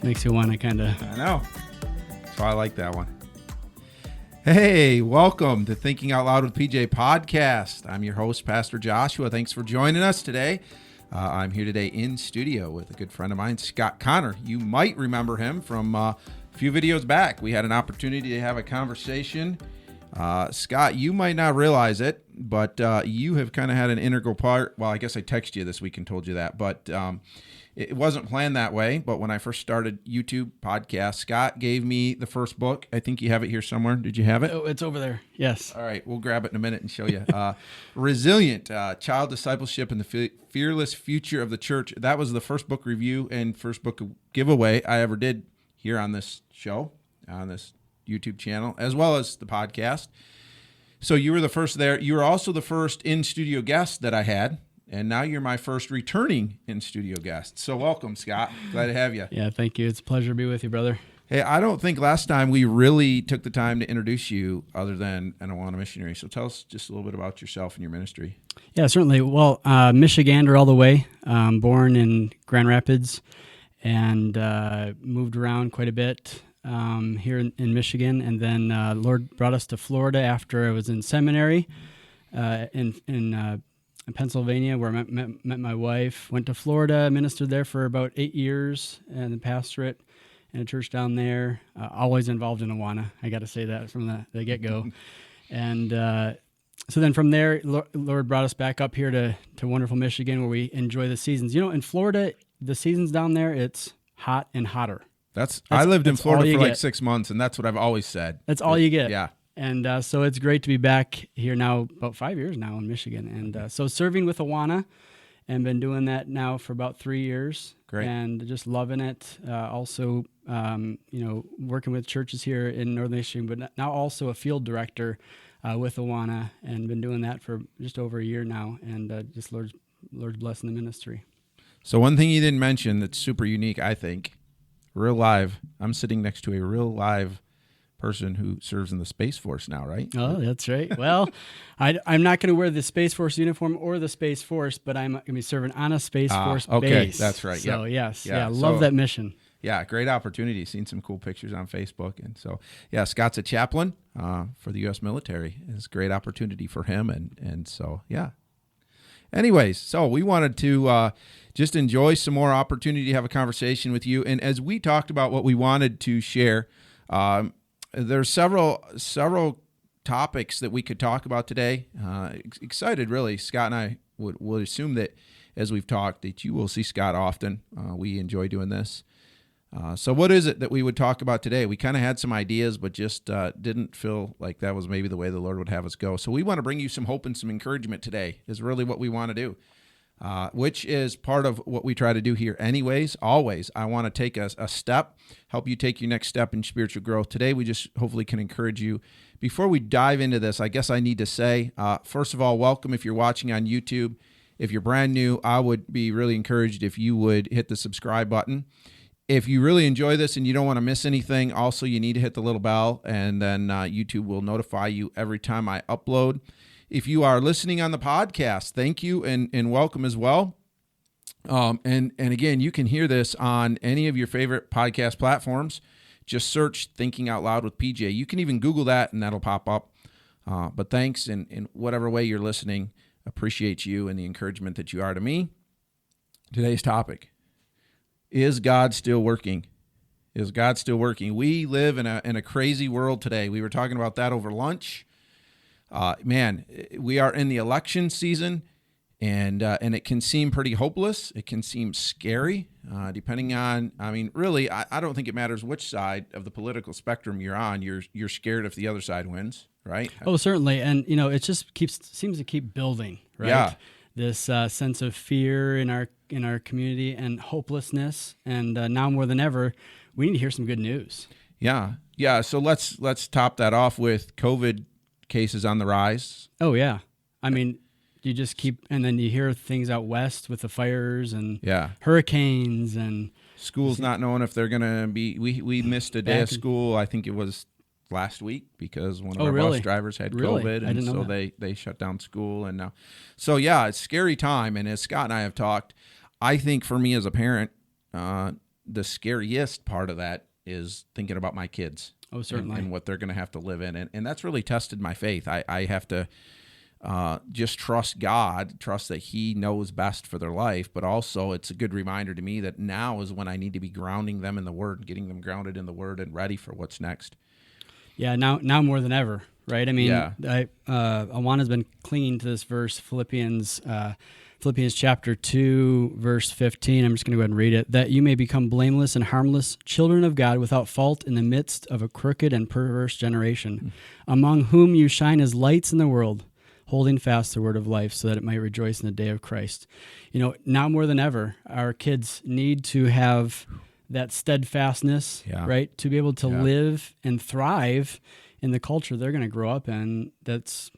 Makes you want to kind of... I know. So I like that one. Hey, welcome to Thinking Out Loud with PJ podcast. I'm your host, Pastor Joshua. Thanks for joining us today. I'm here today in studio with a good friend of mine, Scott Connor. You might remember him from a few videos back. We had an opportunity to have a conversation. Scott, you might not realize it, but you have kind of had an integral part. Well, I guess I texted you this week and told you that, but it wasn't planned that way. But when I first started YouTube podcast, Scott gave me the first book. I think you have it here somewhere. Did you have it? Oh, it's over there. Yes. All right. We'll grab it in a minute and show you. Resilient, Child Discipleship and the Fearless Future of the Church. That was the first book review and first book giveaway I ever did here on this show, on this YouTube channel, as well as the podcast. So you were the first there. You were also the first in-studio guest that I had, and now you're my first returning in-studio guest. So welcome, Scott. Glad to have you. Yeah, thank you. It's a pleasure to be with you, brother. Hey, I don't think last time we really took the time to introduce you other than an Awana missionary. So tell us just a little bit about yourself and your ministry. Yeah, certainly. Well, Michigander all the way, born in Grand Rapids, and moved around quite a bit here in Michigan. And then Lord brought us to Florida after I was in seminary in Pennsylvania, where I met my wife. Went to Florida, ministered there for about 8 years in the pastorate in a church down there. Always involved in Awana. I got to say that from the get-go. And so then from there, Lord brought us back up here to wonderful Michigan, where we enjoy the seasons. You know, in Florida, the seasons down there, it's hot and hotter. I lived in Florida for like 6 months, and that's what I've always said. That's all you get. Yeah. And so it's great to be back here now, about 5 years now in Michigan. And so serving with Awana, and been doing that now for about 3 years. Great. And just loving it. Also, working with churches here in Northern Michigan, but now also a field director with Awana, and been doing that for just over a year now. And just Lord's blessing the ministry. So one thing you didn't mention that's super unique, I think, real live. I'm sitting next to a real live person who serves in the Space Force now, right? Oh, that's right. Well, I'm not going to wear the Space Force uniform or the Space Force, but I'm going to be serving on a Space Force base. Okay, that's right. So, yep. yes. Yeah, love that mission. Yeah, great opportunity. Seen some cool pictures on Facebook. And so, yeah, Scott's a chaplain for the U.S. military. It's a great opportunity for him. And so, yeah. Anyways, so we wanted to just enjoy some more opportunity to have a conversation with you. And as we talked about what we wanted to share, there's several topics that we could talk about today. Excited, really. Scott and I would assume that as we've talked that you will see Scott often. We enjoy doing this. So what is it that we would talk about today? We kind of had some ideas, but just didn't feel like that was maybe the way the Lord would have us go. So we want to bring you some hope and some encouragement today is really what we want to do, which is part of what we try to do here anyways. Always, I want to take a step, help you take your next step in spiritual growth. Today, we just hopefully can encourage you. Before we dive into this, I guess I need to say, first of all, welcome if you're watching on YouTube. If you're brand new, I would be really encouraged if you would hit the subscribe button. If you really enjoy this and you don't want to miss anything, also you need to hit the little bell, and then YouTube will notify you every time I upload. If you are listening on the podcast, thank you and welcome as well. And again, you can hear this on any of your favorite podcast platforms. Just search Thinking Out Loud with PJ. You can even Google that and that'll pop up. But thanks in whatever way you're listening. Appreciate you and the encouragement that you are to me. Today's topic. Is God still working? Is God still working? We live in a crazy world today. We were talking about that over lunch. We are in the election season, and it can seem pretty hopeless. It can seem scary, depending on. I mean, really, I don't think it matters which side of the political spectrum you're on. You're scared if the other side wins, right? Oh, certainly, and it just seems to keep building, right? Yeah. This sense of fear in our community and hopelessness, and now more than ever, we need to hear some good news. Yeah. So let's top that off with COVID cases on the rise. Oh yeah, I mean, you just keep, and then you hear things out west with the fires and hurricanes and schools not knowing if they're gonna be. We missed a day of school. I think it was last week because one of our bus drivers had COVID, and so they shut down school. And now, so yeah, it's a scary time. And as Scott and I have talked, I think for me as a parent, the scariest part of that is thinking about my kids. Oh, certainly. And what they're going to have to live in. And that's really tested my faith. I have to just trust God, trust that he knows best for their life. But also it's a good reminder to me that now is when I need to be grounding them in the Word, getting them grounded in the Word and ready for what's next. Yeah, now more than ever, right? I mean, Yeah. Awana's been clinging to this verse, Philippians chapter 2, verse 15. I'm just going to go ahead and read it. That you may become blameless and harmless, children of God, without fault in the midst of a crooked and perverse generation, among whom you shine as lights in the world, holding fast the word of life, so that it might rejoice in the day of Christ. Now more than ever, our kids need to have that steadfastness, right, to be able to live and thrive in the culture they're going to grow up in. That's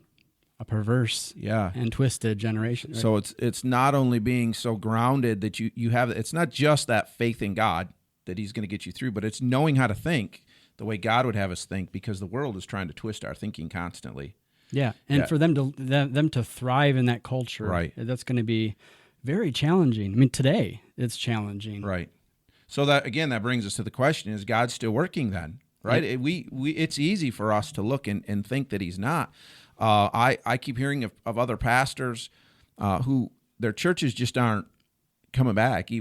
a perverse and twisted generation. Right? So it's not only being so grounded that you have, it's not just that faith in God that he's going to get you through, but it's knowing how to think the way God would have us think, because the world is trying to twist our thinking constantly. Yeah, and for them to thrive in that culture, right, that's going to be very challenging. I mean, today it's challenging. Right. So that brings us to the question: is God still working then? Right. It's easy for us to look and think that he's not. I keep hearing of other pastors who their churches just aren't coming back.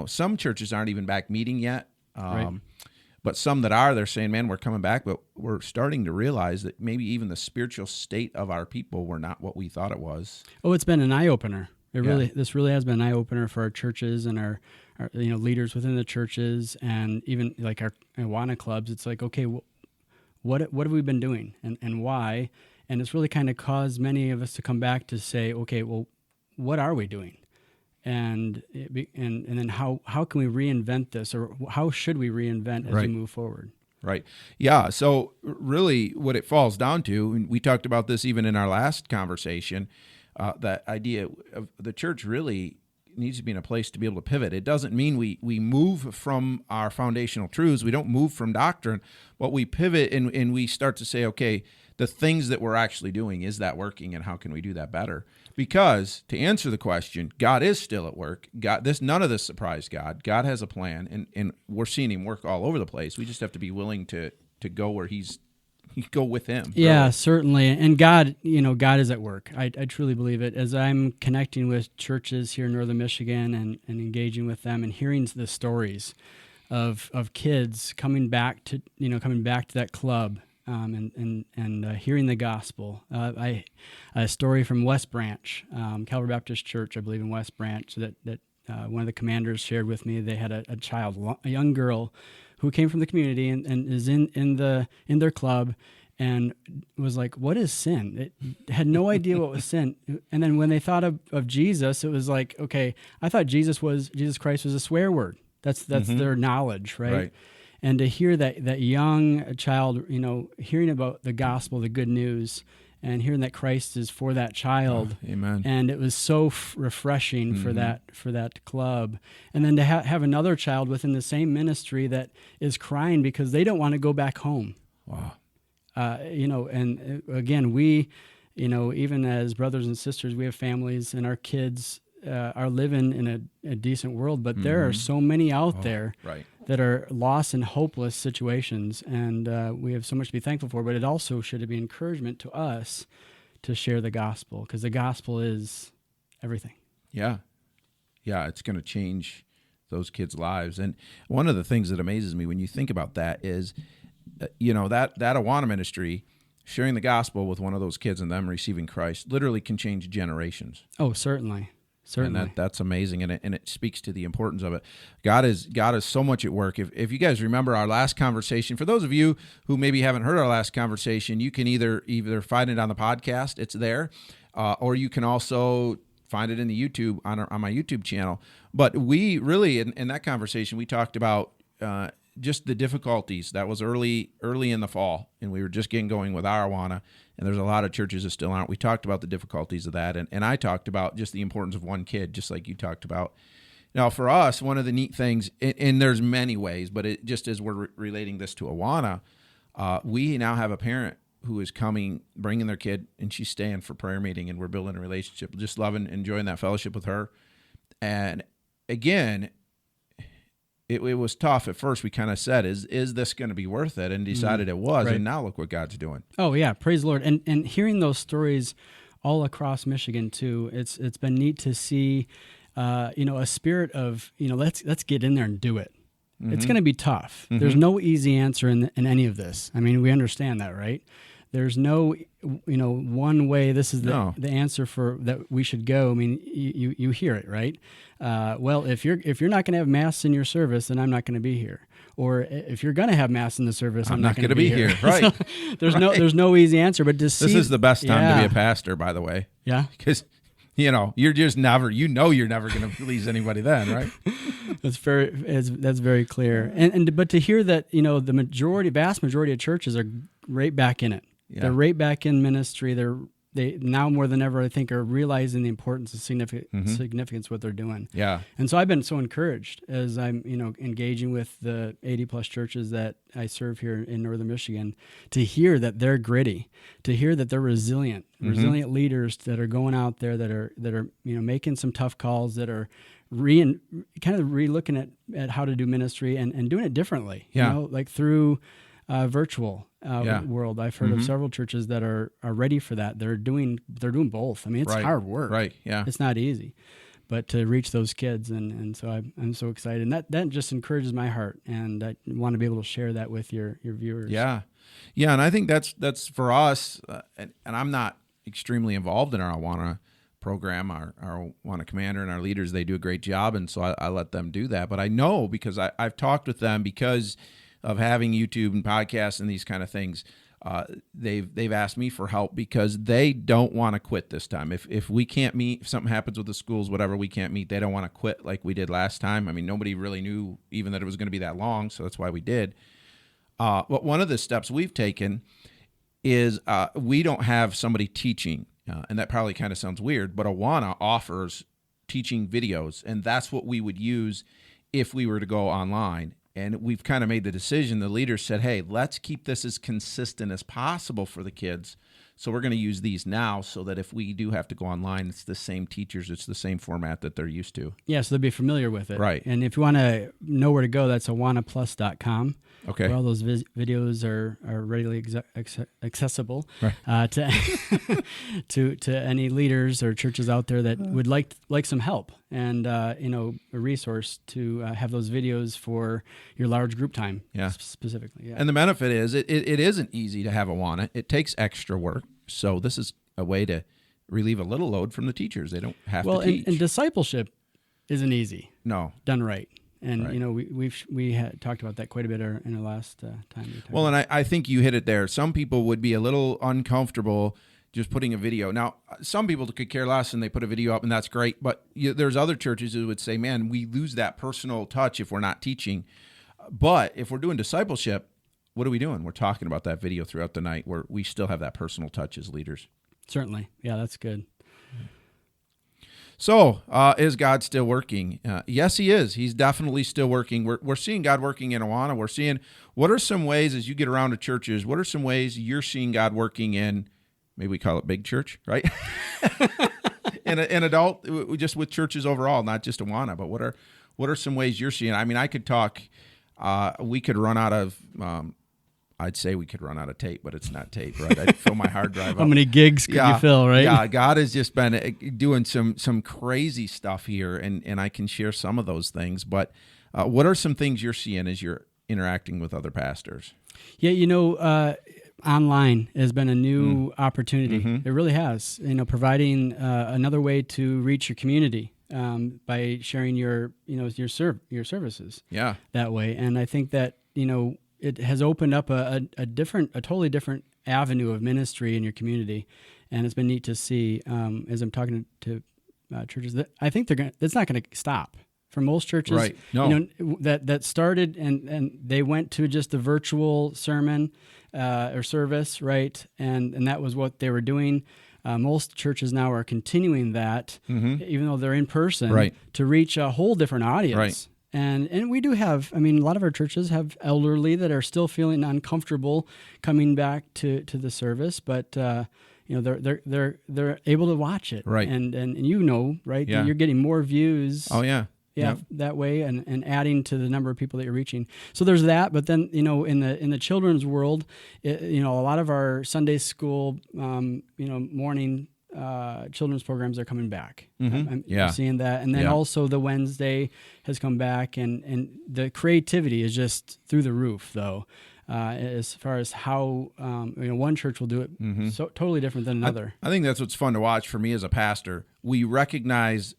Some churches aren't even back meeting yet. Right. But some that are, they're saying, man, we're coming back, but we're starting to realize that maybe even the spiritual state of our people were not what we thought it was. Oh, it's been an eye-opener. This really has been an eye-opener for our churches and our leaders within the churches, and even like our Awana clubs. It's like, okay, what have we been doing and why? And it's really kind of caused many of us to come back to say, okay, well, what are we doing? And then how can we reinvent this, or how should we reinvent as we move forward? Right. Yeah. So really what it falls down to, and we talked about this even in our last conversation, that idea of the church really needs to be in a place to be able to pivot. It doesn't mean we move from our foundational truths. We don't move from doctrine, but we pivot and we start to say, okay, the things that we're actually doing, is that working, and how can we do that better? Because to answer the question, God is still at work. None of this surprised God. God has a plan, and we're seeing him work all over the place. We just have to be willing to go where go with him. Yeah, really. Certainly. And God is at work. I truly believe it. As I'm connecting with churches here in Northern Michigan and engaging with them and hearing the stories of kids coming back to that club, and hearing the gospel. A story from West Branch, Calvary Baptist Church, I believe in West Branch, that one of the commanders shared with me. They had a young girl who came from the community and is in their club, and was like, what is sin? It had no idea what was sin. And then when they thought of Jesus, it was like, okay, I thought Jesus Christ was a swear word. That's their knowledge, right? And to hear that young child, hearing about the gospel, the good news, and hearing that Christ is for that child, amen. And it was so refreshing for that club. And then to have another child within the same ministry that is crying because they don't want to go back home. Wow. And again, we, even as brothers and sisters, we have families, and our kids are living in a decent world, but there are so many out there that are lost in hopeless situations, and we have so much to be thankful for, but it also should be encouragement to us to share the gospel, because the gospel is everything. Yeah, it's going to change those kids' lives. And one of the things that amazes me when you think about that is, that Awana ministry, sharing the gospel with one of those kids and them receiving Christ, literally can change generations. Oh, certainly. And that's amazing, and it speaks to the importance of it. God is so much at work. If you guys remember our last conversation, for those of you who maybe haven't heard our last conversation, you can either find it on the podcast, it's there, or you can also find it in the YouTube on my YouTube channel. But we really in that conversation we talked about just the difficulties. That was early in the fall, and we were just getting going with our Awana. And there's a lot of churches that still aren't. We talked about the difficulties of that, and I talked about just the importance of one kid, just like you talked about. Now, for us, one of the neat things, and there's many ways, but it just as we're relating this to Awana, we now have a parent who is bringing their kid, and she's staying for prayer meeting, and we're building a relationship, just loving, enjoying that fellowship with her. And again, it was tough at first. We kind of said, is this going to be worth it? And decided it was. Right. And now look what God's doing. Oh yeah, praise the Lord. And hearing those stories all across Michigan too, it's been neat to see, a spirit of, let's get in there and do it. It's going to be tough. There's no easy answer in any of this. I mean, we understand that, right? There's no, one way. This is the answer for that we should go. I mean, you hear it, right? Well, if you're not going to have mass in your service, then I'm not going to be here. Or if you're going to have mass in the service, I'm not going to be here. Right? So there's no easy answer. But this is the best time to be a pastor, by the way. Yeah, because you're just never. You're never going to please anybody then, right? That's very clear. But to hear that the vast majority of churches are right back in it. Yeah. They're right back in ministry. They now more than ever, I think, are realizing the importance and significance of what they're doing. Yeah. And so I've been so encouraged as I'm, engaging with the 80 plus churches that I serve here in Northern Michigan to hear that they're gritty, to hear that they're resilient leaders that are going out there that are making some tough calls, that are re-looking at how to do ministry and doing it differently. Yeah. Like through virtual world. I've heard of several churches that are ready for that. They're doing both. I mean, it's hard work. Right. Yeah. It's not easy, but to reach those kids. And so I'm so excited. And that just encourages my heart. And I want to be able to share that with your viewers. Yeah. Yeah. And I think that's for us. And I'm not extremely involved in our Awana program. Our Awana commander and our leaders, they do a great job. And so I let them do that. But I know because I've talked with them because of having YouTube and podcasts and these kind of things, they've asked me for help because they don't want to quit this time. If we can't meet, if something happens with the schools, whatever, we can't meet, they don't want to quit like we did last time. I mean, nobody really knew even that it was going to be that long, so that's why we did. But one of the steps we've taken is we don't have somebody teaching, and that probably kind of sounds weird, but Awana offers teaching videos, and that's what we would use if we were to go online. And we've kind of made the decision. The leaders said, hey, let's keep this as consistent as possible for the kids. So we're going to use these now so that if we do have to go online, it's the same teachers, it's the same format that they're used to. Yeah, so they'll be familiar with it. Right. And if you want to know where to go, that's awanaplus.com. Okay. Where all those videos are readily accessible to to any leaders or churches out there that would like some help and a resource to have those videos for your large group time specifically. Yeah. And the benefit is it isn't easy to have Awana. It takes extra work. So this is a way to relieve a little load from the teachers. They don't have to teach. And discipleship isn't easy. No. Done right. And we had talked about that quite a bit in our last time. Well, and I think you hit it there. Some people would be a little uncomfortable just putting a video. Now, some people could care less and they put a video up, and that's great. But there's other churches who would say, "Man, we lose that personal touch if we're not teaching." But if we're doing discipleship, what are we doing? We're talking about that video throughout the night, where we still have that personal touch as leaders. Certainly, yeah, that's good. So, is God still working? Yes, He is. He's definitely still working. We're seeing God working in Awana. We're seeing what are some ways as you get around to churches, what are some ways you're seeing God working in, maybe we call it big church, right? in adult, just with churches overall, not just Awana, but what are some ways you're seeing? I mean, I could talk, we could run out of, I'd say we could run out of tape, but it's not tape, right? I'd fill my hard drive up. How many gigs could you fill, right? Yeah, God has just been doing some crazy stuff here, and I can share some of those things. But what are some things you're seeing as you're interacting with other pastors? Yeah, online has been a new opportunity. It really has. Providing another way to reach your community by sharing your services. Yeah, that way, and I think that it has opened up a totally different avenue of ministry in your community, and it's been neat to see as I'm talking to churches that I think it's not going to stop for most churches. Right. No. That started and they went to just the virtual sermon or service, right, and that was what they were doing. Most churches now are continuing that, even though they're in person, right, to reach a whole different audience. Right. And we do have, a lot of our churches have elderly that are still feeling uncomfortable coming back to the service, but they're able to watch it, right? And right, Yeah. you're getting more views. Oh yeah, Yeah, that way, and adding to the number of people that you're reaching. So there's that, but then in the children's world, a lot of our Sunday school, morning children's programs are coming back. I'm seeing that, and then also the Wednesday has come back, and the creativity is just through the roof, though. As far as how one church will do it so totally different than another. I think that's what's fun to watch for me as a pastor. We recognize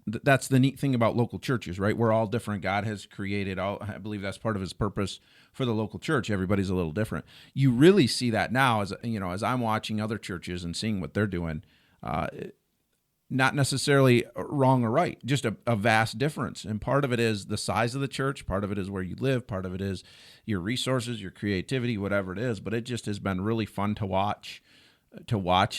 that's the neat thing about local churches, right? We're all different. God has created I believe that's part of his purpose for the local church. Everybody's a little different. You really see that now as I'm watching other churches and seeing what they're doing. Not necessarily wrong or right, just a vast difference. And part of it is the size of the church. Part of it is where you live. Part of it is your resources, your creativity, whatever it is. But it just has been really fun to watch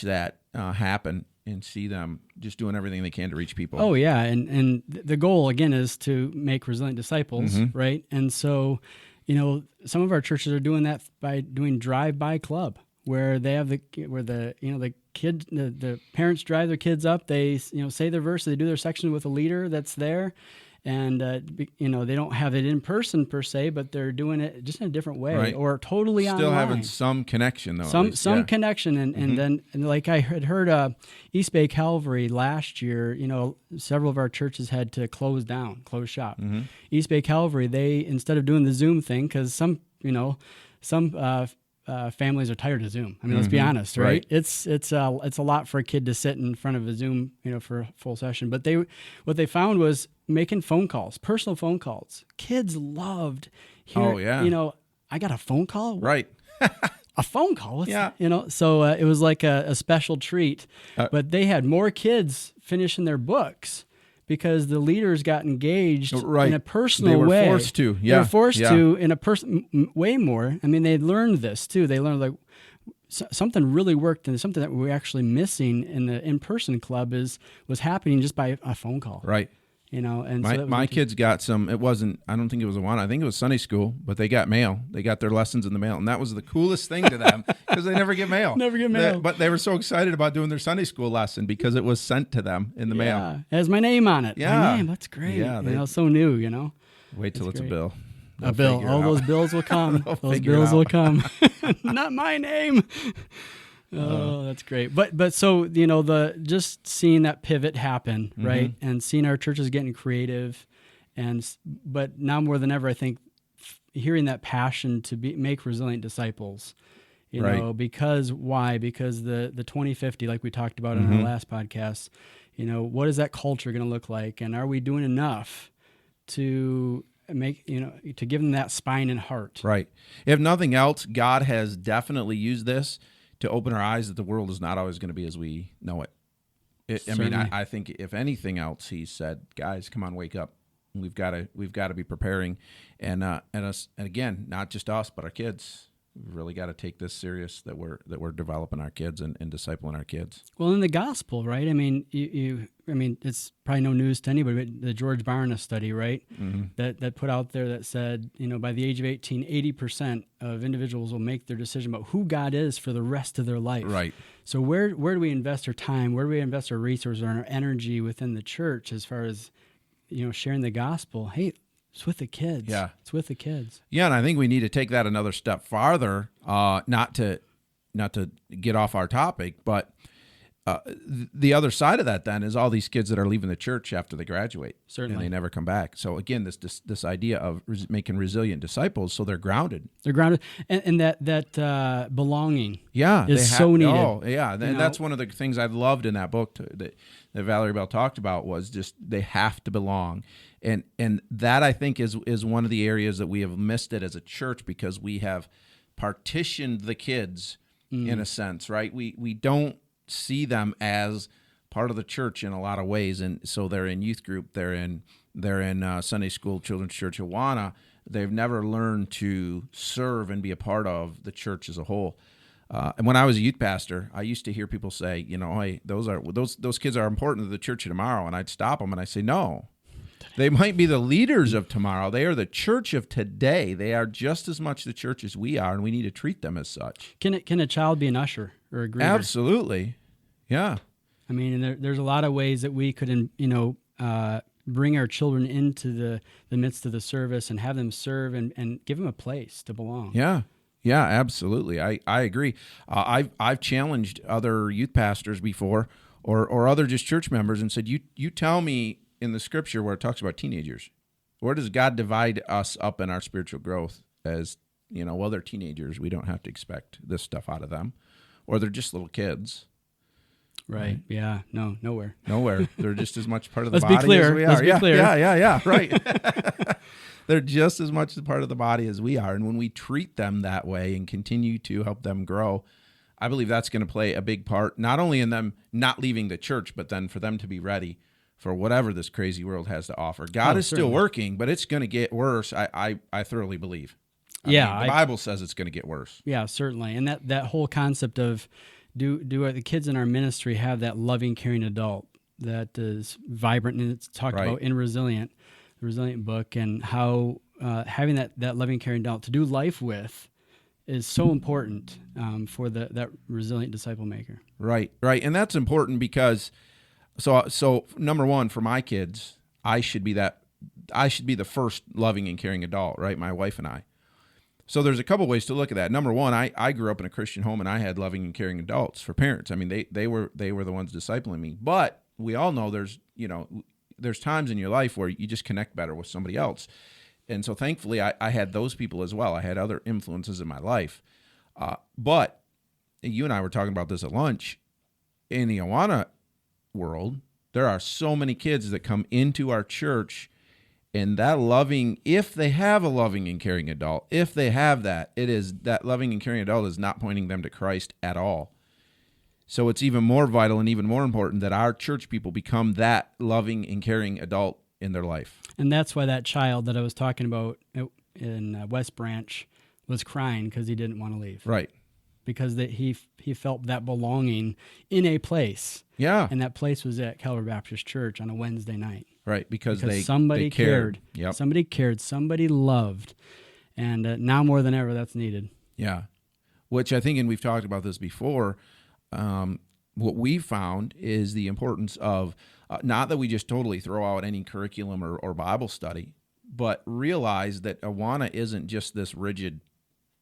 that happen and see them just doing everything they can to reach people. Oh, yeah. And the goal, again, is to make resilient disciples, right? And so, some of our churches are doing that by doing drive-by club, where they have the parents drive their kids up. They say their verse. They do their section with a leader that's there, and they don't have it in person per se, but they're doing it just in a different way, right. Or totally still online. Having some connection though. Some connection, and then like I had heard East Bay Calvary last year. Several of our churches had to close shop. East Bay Calvary, they instead of doing the Zoom thing, because some families are tired of Zoom. I mean, let's be honest, right? It's a lot for a kid to sit in front of a Zoom, for a full session. But what they found was making phone calls, personal phone calls. Kids loved hearing, I got a phone call? Right. A phone call? So it was like a special treat. But they had more kids finishing their books because the leaders got engaged in a personal way. They were forced to. Yeah. They were forced to in a way more. I mean, they learned this too. They learned something really worked, and something that we were actually missing in the in-person club was happening just by a phone call. Right. And my kids got some. It wasn't. I don't think it was I think it was Sunday school, but they got mail. They got their lessons in the mail, and that was the coolest thing to them because they never get mail. But they were so excited about doing their Sunday school lesson because it was sent to them in the mail. It has my name on it. Yeah, my name. That's great. Yeah, so new. Wait till it's a bill. A bill. All those bills will come. Those bills will come. Not my name. Oh, that's great. But so, just seeing that pivot happen, right? And seeing our churches getting creative, but now more than ever, I think hearing that passion to make resilient disciples, because why? Because the 2050, like we talked about in our last podcast, what is that culture going to look like? And are we doing enough to make, to give them that spine and heart? Right. If nothing else, God has definitely used this to open our eyes that the world is not always going to be as we know it. I think if anything else, he said, guys, come on, wake up. We've got to be preparing, and again, not just us, but our kids. We've really got to take this serious that we're developing our kids and discipling our kids. Well, in the gospel, right? I mean, it's probably no news to anybody, but the George Barna study, right? That put out there that said, by the age of 18, 80% of individuals will make their decision about who God is for the rest of their life. Right. So where do we invest our time? Where do we invest our resources and our energy within the church as far as, sharing the gospel? Hey, it's with the kids. Yeah. It's with the kids. Yeah, and I think we need to take that another step farther, not to get off our topic, but the other side of that then is all these kids that are leaving the church after they graduate. Certainly. And they never come back. So again, this idea of making resilient disciples so they're grounded. They're grounded. And that belonging is so needed. Oh, yeah. And that's one of the things I loved in that book that Valerie Bell talked about was just they have to belong. And that I think is one of the areas that we have missed it as a church because we have partitioned the kids in a sense, right? We don't see them as part of the church in a lot of ways, and so they're in youth group, they're in Sunday school, children's church, Awana. They've never learned to serve and be a part of the church as a whole. And when I was a youth pastor, I used to hear people say, hey, those kids are important to the church of tomorrow, and I'd stop them and I'd say, no. They might be the leaders of tomorrow. They are the church of today. They are just as much the church as we are, and we need to treat them as such. Can a child be an usher or a greeter? Absolutely. Yeah. I mean, and there's a lot of ways that we could, bring our children into the midst of the service and have them serve and give them a place to belong. Yeah. Yeah, absolutely. I agree. I've challenged other youth pastors before or other just church members and said, you tell me in the scripture where it talks about teenagers, where does God divide us up in our spiritual growth as, well, they're teenagers. We don't have to expect this stuff out of them. Or they're just little kids. Right. Yeah. No, nowhere. Nowhere. They're just as much part of the Let's be body clear. as we are. Let's be clear. Yeah. Right. They're just as much a part of the body as we are. And when we treat them that way and continue to help them grow, I believe that's going to play a big part, not only in them not leaving the church, but then for them to be ready for whatever this crazy world has to offer. God is still working, but it's going to get worse. I thoroughly believe. The Bible says it's going to get worse. Yeah, certainly. And that whole concept of do the kids in our ministry have that loving, caring adult that is vibrant, and it's talked about in the Resilient book, and how having that loving, caring adult to do life with is so important for that resilient disciple maker. Right. And that's important because so number one, for my kids, I should be the first loving and caring adult, right? My wife and I. So there's a couple ways to look at that. Number one, I grew up in a Christian home, and I had loving and caring adults for parents. I mean, they were the ones discipling me. But we all know there's times in your life where you just connect better with somebody else. And so thankfully, I had those people as well. I had other influences in my life. But you and I were talking about this at lunch. In the Awana world, there are so many kids that come into our church, and that loving, if they have a loving and caring adult, if they have that, it is that loving and caring adult is not pointing them to Christ at all. So it's even more vital and even more important that our church people become that loving and caring adult in their life. And that's why that child that I was talking about in West Branch was crying because he didn't want to leave. Right. Because he felt that belonging in a place. Yeah. And that place was at Calvary Baptist Church on a Wednesday night. Right, because somebody cared. Yep. Somebody cared. Somebody loved. And now more than ever, that's needed. Yeah, which I think, and we've talked about this before, what we found is the importance of, not that we just totally throw out any curriculum or Bible study, but realize that Awana isn't just this rigid,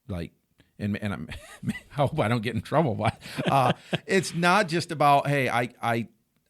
and I hope I don't get in trouble, but it's not just about, hey,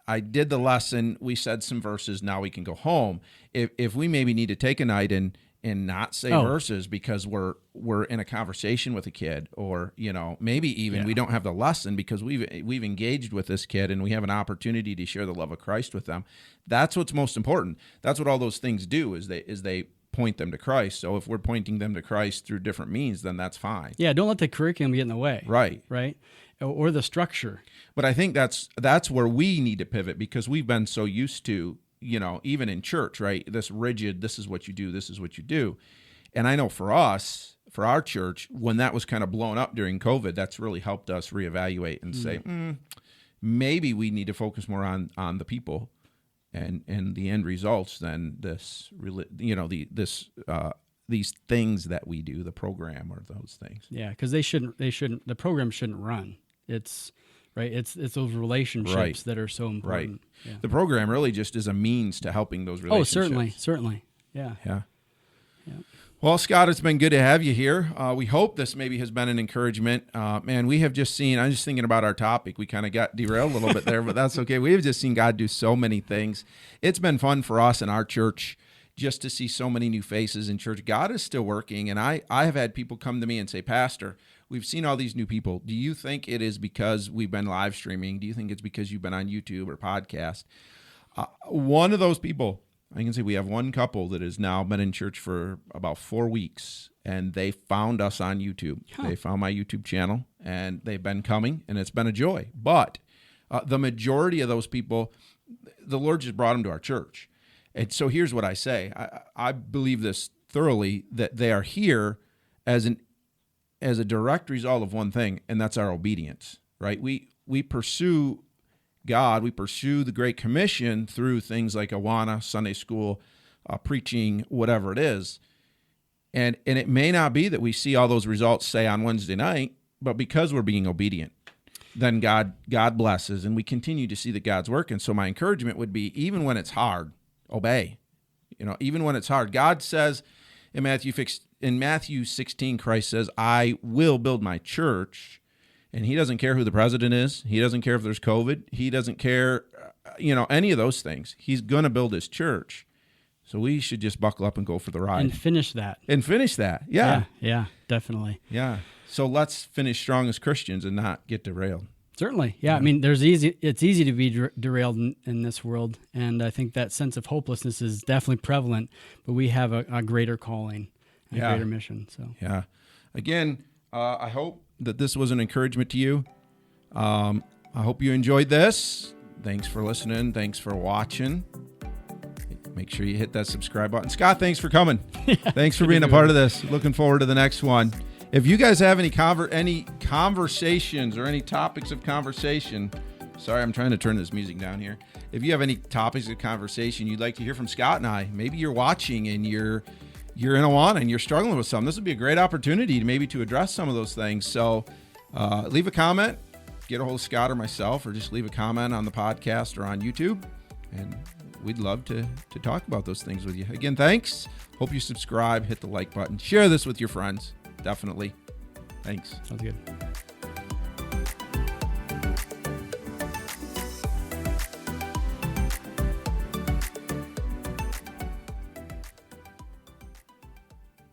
I did the lesson, we said some verses, now we can go home. If we maybe need to take a night and not say verses because we're in a conversation with a kid, or maybe even we don't have the lesson because we've engaged with this kid and we have an opportunity to share the love of Christ with them. That's what's most important. That's what all those things do is they point them to Christ. So if we're pointing them to Christ through different means, then that's fine. Yeah, don't let the curriculum get in the way. Right. Or the structure. But I think that's where we need to pivot, because we've been so used to, even in church, right? This rigid, this is what you do, this is what you do. And I know for us, for our church, when that was kind of blown up during COVID, that's really helped us reevaluate and say, maybe we need to focus more on the people and the end results than this, these things that we do, the program or those things. Yeah, because the program shouldn't run. It's those relationships that are so important. Right. Yeah. The program really just is a means to helping those relationships. Oh, certainly. Yeah. Well, Scott, it's been good to have you here. We hope this maybe has been an encouragement. Man, we have just seen, I'm just thinking about our topic. We kind of got derailed a little bit there, but that's okay. We have just seen God do so many things. It's been fun for us in our church just to see so many new faces in church. God is still working, and I have had people come to me and say, Pastor, we've seen all these new people. Do you think it is because we've been live streaming? Do you think it's because you've been on YouTube or podcast? One of those people, I can say we have one couple that has now been in church for about 4 weeks, and they found us on YouTube. Huh. They found my YouTube channel, and they've been coming, and it's been a joy. But the majority of those people, the Lord just brought them to our church. And so here's what I say. I believe this thoroughly, that they are here as a direct result of one thing, and that's our obedience, right? We pursue God, we pursue the Great Commission through things like Awana, Sunday school, preaching, whatever it is. And it may not be that we see all those results, say, on Wednesday night, but because we're being obedient, then God blesses, and we continue to see that God's working. So my encouragement would be, even when it's hard, obey. Even when it's hard. God says in Matthew 16, Christ says, I will build my church. And he doesn't care who the president is. He doesn't care if there's COVID. He doesn't care, any of those things. He's going to build his church. So we should just buckle up and go for the ride. And finish that. Yeah. Yeah, definitely. Yeah. So let's finish strong as Christians and not get derailed. Certainly. Yeah. I mean, it's easy to be derailed in this world. And I think that sense of hopelessness is definitely prevalent, but we have a greater calling, a greater mission. So, yeah. Again, I hope that this was an encouragement to you. I hope you enjoyed this. Thanks for listening. Thanks for watching. Make sure you hit that subscribe button. Scott, thanks for coming. Thanks for being a part of this. Looking forward to the next one. If you guys have any conversations or any topics of conversation, sorry, I'm trying to turn this music down here. If you have any topics of conversation you'd like to hear from Scott and I, maybe you're watching and you're in Awana and you're struggling with something, this would be a great opportunity to address some of those things. So leave a comment, get a hold of Scott or myself, or just leave a comment on the podcast or on YouTube, and we'd love to talk about those things with you. Again, thanks. Hope you subscribe, hit the like button, share this with your friends. Definitely. Thanks. Sounds good.